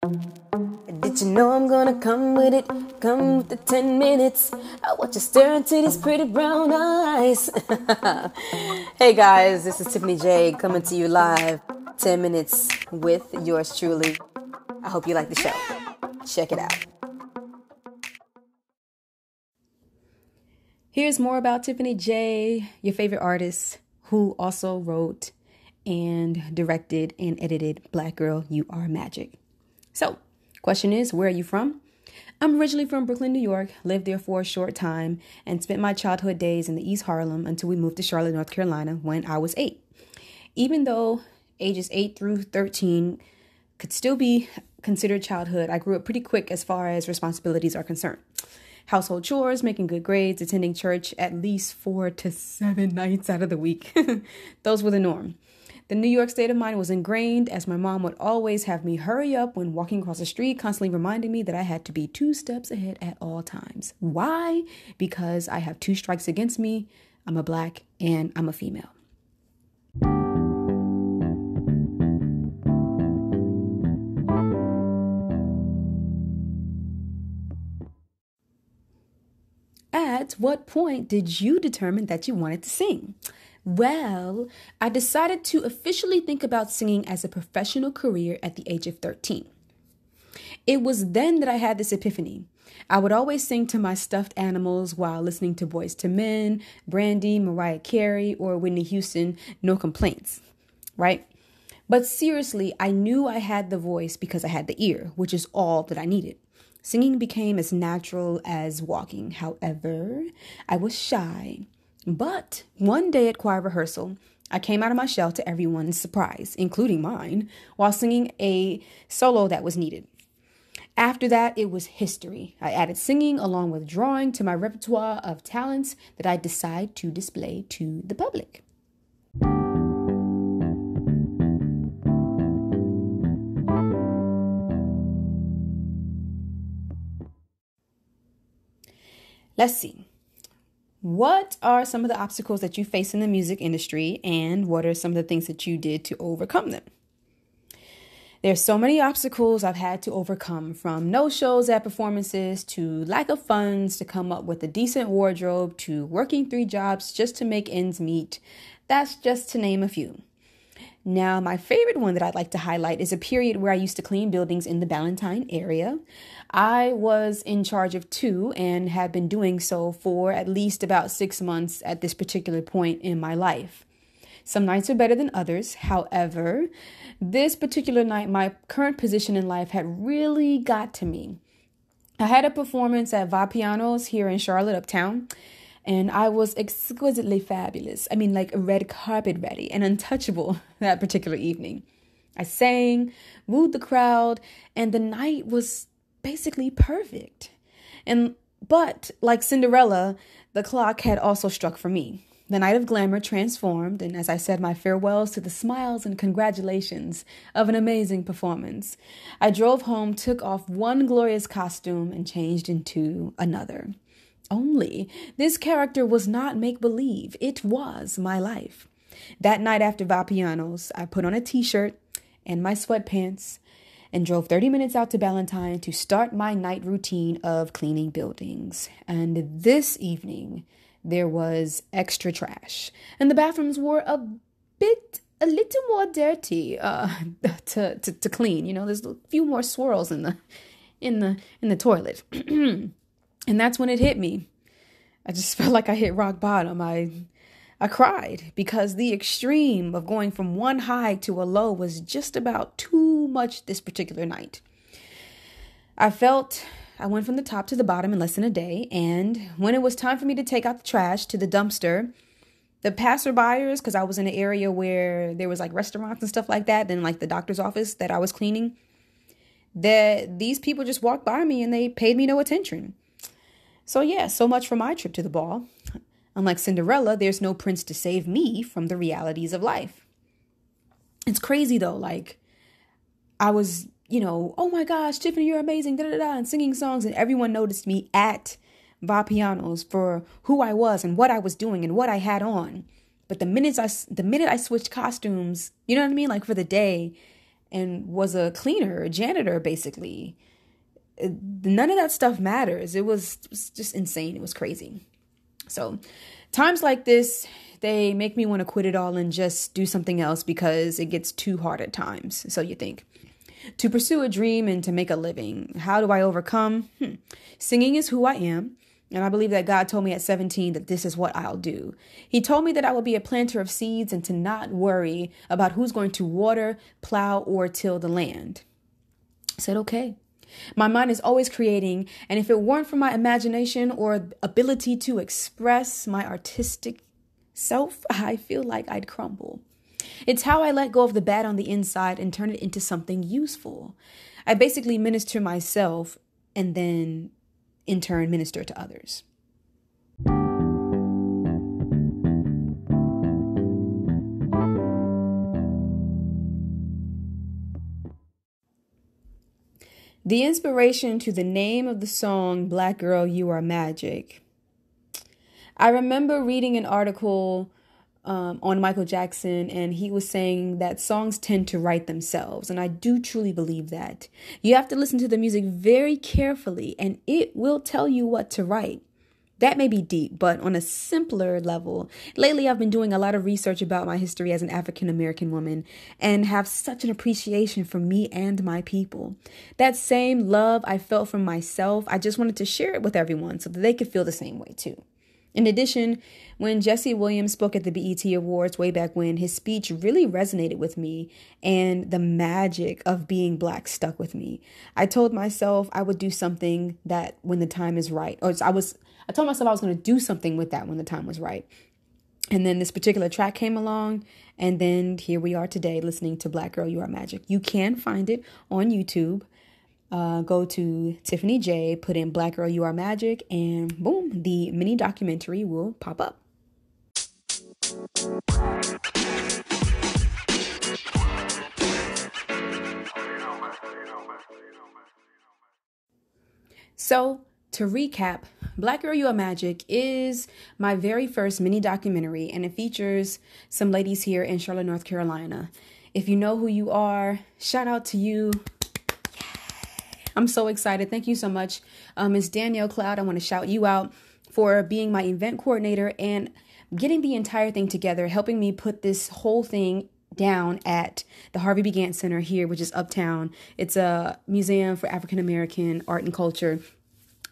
Did you know I'm gonna come with it? Come with the 10 minutes. I want you stare into these pretty brown eyes. Hey guys, this is Tiffany Jaye coming to you live. 10 minutes with yours truly. I hope you like the show. Check it out. Here's more about Tiffany Jaye, your favorite artist, who also wrote and directed and edited Black Girl, You Are Magic. So, question is, where are you from? I'm originally from Brooklyn, New York, lived there for a short time, and spent my childhood days in the East Harlem until we moved to Charlotte, North Carolina when I was 8. Even though ages 8 through 13 could still be considered childhood, I grew up pretty quick as far as responsibilities are concerned. Household chores, making good grades, attending church at least 4 to 7 nights out of the week. Those were the norm. The New York state of mind was ingrained, as my mom would always have me hurry up when walking across the street, constantly reminding me that I had to be 2 steps ahead at all times. Why? Because I have 2 strikes against me. I'm a Black and I'm a female. At what point did you determine that you wanted to sing? Well, I decided to officially think about singing as a professional career at the age of 13. It was then that I had this epiphany. I would always sing to my stuffed animals while listening to Boyz II Men, Brandy, Mariah Carey, or Whitney Houston, no complaints, right? But seriously, I knew I had the voice because I had the ear, which is all that I needed. Singing became as natural as walking. However, I was shy. But one day at choir rehearsal, I came out of my shell to everyone's surprise, including mine, while singing a solo that was needed. After that, it was history. I added singing along with drawing to my repertoire of talents that I decide to display to the public. Let's see. What are some of the obstacles that you face in the music industry, and what are some of the things that you did to overcome them? There's so many obstacles I've had to overcome, from no shows at performances to lack of funds to come up with a decent wardrobe to working 3 jobs just to make ends meet. That's just to name a few. Now, my favorite one that I'd like to highlight is a period where I used to clean buildings in the Ballantyne area. I was in charge of 2 and had been doing so for at least about 6 months at this particular point in my life. Some nights are better than others. However, this particular night, my current position in life had really got to me. I had a performance at Vapiano's here in Charlotte, uptown. And I was exquisitely fabulous. I mean, like red carpet ready and untouchable that particular evening. I sang, wooed the crowd, and the night was basically perfect. But like Cinderella, the clock had also struck for me. The night of glamour transformed, and as I said my farewells to the smiles and congratulations of an amazing performance, I drove home, took off one glorious costume, and changed into another. Only this character was not make-believe. It was my life. That night after Vapiano's, I put on a t-shirt and my sweatpants and drove 30 minutes out to Ballantyne to start my night routine of cleaning buildings. And this evening, there was extra trash. And the bathrooms were a little more dirty to clean. You know, there's a few more swirls in the toilet. And that's when it hit me. I just felt like I hit rock bottom. I cried because the extreme of going from one high to a low was just about too much this particular night. I went from the top to the bottom in less than a day. And when it was time for me to take out the trash to the dumpster, the passerbyers, because I was in an area where there was like restaurants and stuff like that, then like the doctor's office that I was cleaning, these people just walked by me and they paid me no attention. So yeah, so much for my trip to the ball. Unlike Cinderella, there's no prince to save me from the realities of life. It's crazy though. Like I was, oh my gosh, Tiffany, you're amazing, da da da, and singing songs, and everyone noticed me at Vapiano's for who I was and what I was doing and what I had on. But the minute I switched costumes, you know what I mean? Like for the day, and was a cleaner, a janitor, basically. None of that stuff matters. It was just insane. It was crazy. So times like this, they make me want to quit it all and just do something else because it gets too hard at times. So you think, to pursue a dream and to make a living, how do I overcome? Singing is who I am. And I believe that God told me at 17 that this is what I'll do. He told me that I would be a planter of seeds and to not worry about who's going to water, plow, or till the land. I said, okay. My mind is always creating, and if it weren't for my imagination or ability to express my artistic self, I feel like I'd crumble. It's how I let go of the bad on the inside and turn it into something useful. I basically minister myself and then in turn minister to others. The inspiration to the name of the song, Black Girl, You Are Magic. I remember reading an article on Michael Jackson, and he was saying that songs tend to write themselves. And I do truly believe that. You have to listen to the music very carefully, and it will tell you what to write. That may be deep, but on a simpler level, lately I've been doing a lot of research about my history as an African American woman and have such an appreciation for me and my people. That same love I felt from myself, I just wanted to share it with everyone so that they could feel the same way too. In addition, when Jesse Williams spoke at the BET Awards way back when, his speech really resonated with me, and the magic of being Black stuck with me. I told myself I would do something that when the time is right, I told myself I was going to do something with that when the time was right. And then this particular track came along, and then here we are today listening to Black Girl, You Are Magic. You can find it on YouTube. Go to Tiffany Jaye, put in Black Girl, You Are Magic, and boom, the mini documentary will pop up. So, to recap, Black Girl, You Are Magic is my very first mini documentary, and it features some ladies here in Charlotte, North Carolina. If you know who you are, shout out to you. I'm so excited. Thank you so much. Ms. Danielle Cloud, I want to shout you out for being my event coordinator and getting the entire thing together, helping me put this whole thing down at the Harvey B. Gantt Center here, which is uptown. It's a museum for African American art and culture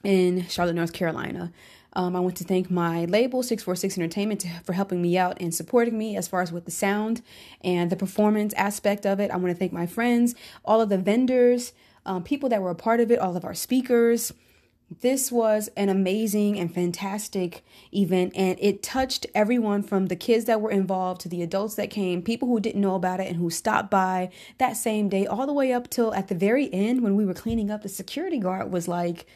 in Charlotte, North Carolina. I want to thank my label, 646 Entertainment, for helping me out and supporting me as far as with the sound and the performance aspect of it. I want to thank my friends, all of the vendors, people that were a part of it, all of our speakers. This was an amazing and fantastic event, and it touched everyone from the kids that were involved to the adults that came, people who didn't know about it and who stopped by that same day, all the way up till at the very end when we were cleaning up. The security guard was like,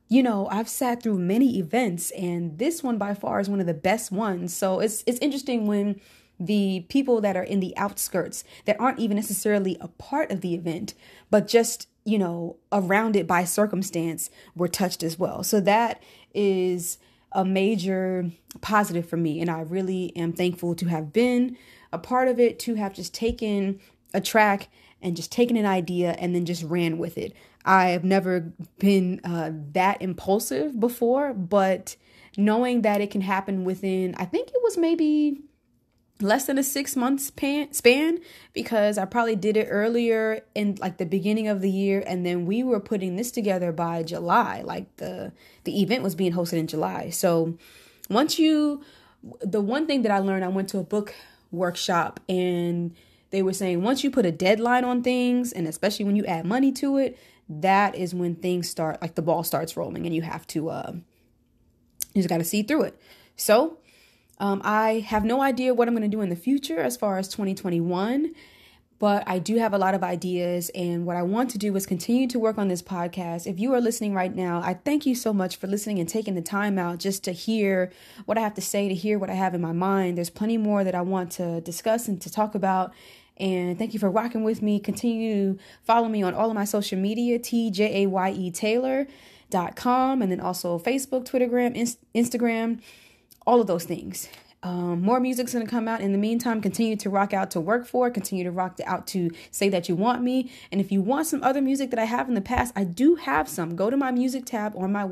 you know, I've sat through many events, and this one by far is one of the best ones. So it's interesting when the people that are in the outskirts that aren't even necessarily a part of the event, but just, you know, around it by circumstance, were touched as well. So that is a major positive for me. And I really am thankful to have been a part of it, to have just taken a track and just taken an idea and then just ran with it. I have never been that impulsive before, but knowing that it can happen within, I think it was maybe less than a 6 month span, because I probably did it earlier in like the beginning of the year, and then we were putting this together by July. Like the event was being hosted in July. So the one thing that I learned, I went to a book workshop, and they were saying once you put a deadline on things, and especially when you add money to it, that is when things start, like the ball starts rolling, and you have to you just got to see through it. So I have no idea what I'm going to do in the future as far as 2021, but I do have a lot of ideas, and what I want to do is continue to work on this podcast. If you are listening right now, I thank you so much for listening and taking the time out just to hear what I have to say, to hear what I have in my mind. There's plenty more that I want to discuss and to talk about. And thank you for rocking with me. Continue to follow me on all of my social media, TJaye Taylor.com, and then also Facebook, Twitter, Instagram, all of those things. More music's going to come out. In the meantime, continue to rock out to work for, continue to rock out to say that you want me. And if you want some other music that I have in the past, I do have some. Go to my music tab on my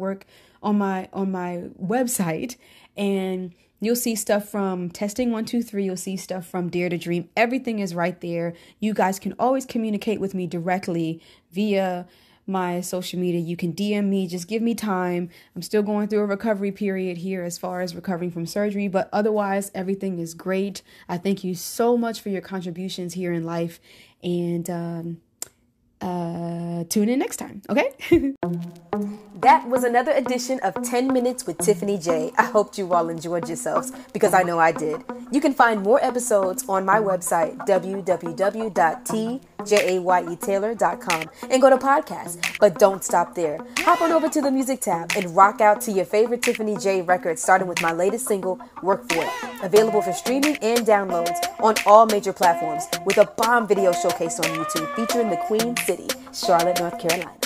website, and you'll see stuff from Testing 1, 2, 3. You'll see stuff from Dare to Dream. Everything is right there. You guys can always communicate with me directly via my social media. You can DM me. Just give me time. I'm still going through a recovery period here as far as recovering from surgery, but otherwise everything is great. I thank you so much for your contributions here in life, and tune in next time. Okay. That was another edition of 10 Minutes with Tiffany Jaye. I hope you all enjoyed yourselves, because I know I did. You can find more episodes on my website, www.tjayetaylor.com, and go to podcasts. But don't stop there. Hop on over to the music tab and rock out to your favorite Tiffany Jaye records, starting with my latest single, Work For It. Available for streaming and downloads on all major platforms, with a bomb video showcase on YouTube featuring the Queen City, Charlotte, North Carolina.